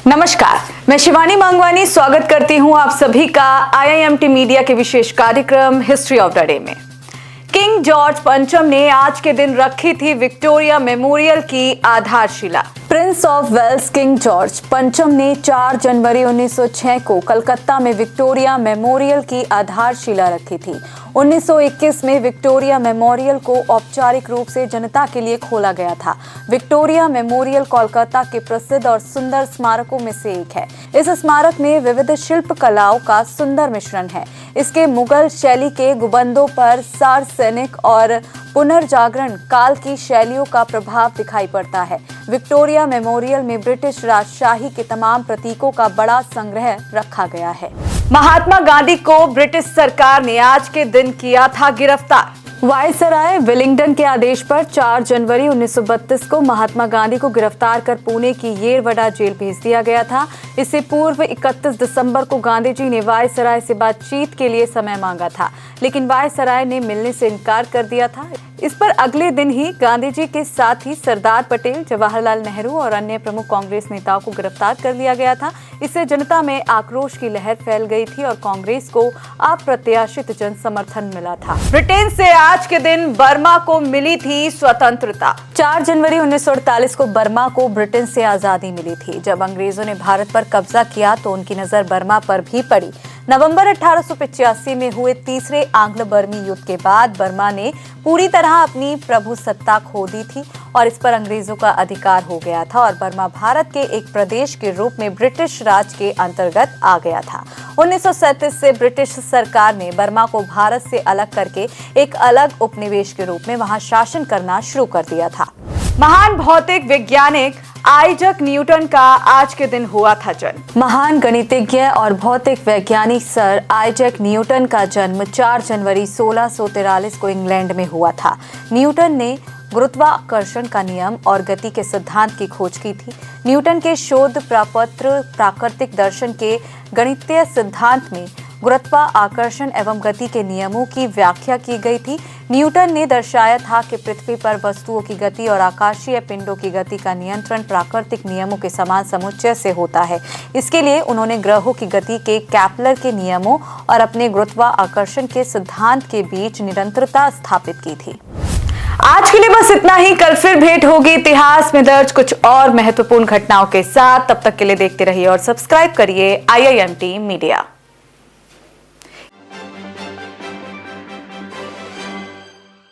नमस्कार, मैं शिवानी मांगवानी स्वागत करती हूं आप सभी का IIMT मीडिया के विशेष कार्यक्रम हिस्ट्री ऑफ द डे में। किंग जॉर्ज पंचम ने आज के दिन रखी थी विक्टोरिया मेमोरियल की आधारशिला। Prince of Wales King George पंचम ने 4 जनवरी 1906 को कलकत्ता में विक्टोरिया मेमोरियल की आधारशिला रखी थी। 1921 में विक्टोरिया मेमोरियल को औपचारिक रूप से जनता के लिए खोला गया था। विक्टोरिया मेमोरियल कोलकाता के प्रसिद्ध और सुंदर स्मारकों में से एक है। इस स्मारक में विविध शिल्प कलाओं का सुंदर मिश्रण है। इसके मुगल शैली के गुंबदों पर सार्वजनिक और पुनर्जागरण काल की शैलियों का प्रभाव दिखाई पड़ता है। विक्टोरिया मेमोरियल में ब्रिटिश राजशाही के तमाम प्रतीकों का बड़ा संग्रह रखा गया है। महात्मा गांधी को ब्रिटिश सरकार ने आज के दिन किया था गिरफ्तार। वायसराय वेलिंगटन के आदेश पर 4 जनवरी 1932 को महात्मा गांधी को गिरफ्तार कर पुणे की येरवडा जेल भेज दिया गया था। इससे पूर्व 31 दिसंबर को गांधी जी ने वायसराय से बातचीत के लिए समय मांगा था, लेकिन वायसराय ने मिलने से इनकार कर दिया था। इस पर अगले दिन ही गांधी जी के साथ ही सरदार पटेल, जवाहरलाल नेहरू और अन्य प्रमुख कांग्रेस नेताओं को गिरफ्तार कर लिया गया था। इससे जनता में आक्रोश की लहर फैल गई थी और कांग्रेस को अप्रत्याशित जन समर्थन मिला था। ब्रिटेन से आज के दिन बर्मा को मिली थी स्वतंत्रता। 4 जनवरी 1948 को बर्मा को ब्रिटेन से आजादी मिली थी। जब अंग्रेजों ने भारत पर कब्जा किया तो उनकी नजर बर्मा पर भी पड़ी। नवंबर 1885 में हुए तीसरे आंग्ल बर्मी युद्ध के बाद बर्मा ने पूरी तरह अपनी प्रभुसत्ता खो दी थी और इस पर अंग्रेजों का अधिकार हो गया था और बर्मा भारत के एक प्रदेश के रूप में ब्रिटिश राज के अंतर्गत आ गया था। 1937 से ब्रिटिश सरकार ने बर्मा को भारत से अलग करके एक अलग उपनिवेश के रूप में वहां शासन करना शुरू कर दिया था। महान भौतिक वैज्ञानिक आइजैक न्यूटन का आज के दिन हुआ था जन्म। महान गणितज्ञ और भौतिक वैज्ञानिक सर आइजैक न्यूटन का जन्म 4 जनवरी 1643 को इंग्लैंड में हुआ था। न्यूटन ने गुरुत्वाकर्षण का नियम और गति के सिद्धांत की खोज की थी। न्यूटन के शोध प्रपत्र प्राकृतिक दर्शन के गणितीय सिद्धांत में गुरुत्वाकर्षण एवं गति के नियमों की व्याख्या की गई थी। न्यूटन ने दर्शाया था कि पृथ्वी पर वस्तुओं की गति और आकाशीय पिंडों की गति का नियंत्रण प्राकृतिक नियमों के समान समुच्चय से होता है। इसके लिए उन्होंने ग्रहों की गति के केपलर के नियमों और अपने गुरुत्वाकर्षण के सिद्धांत के बीच निरंतरता स्थापित की थी। आज के लिए बस इतना ही। कल फिर भेंट होगी इतिहास में दर्ज कुछ और महत्वपूर्ण घटनाओं के साथ। तब तक के लिए देखते रहिए और सब्सक्राइब करिए IIMT मीडिया।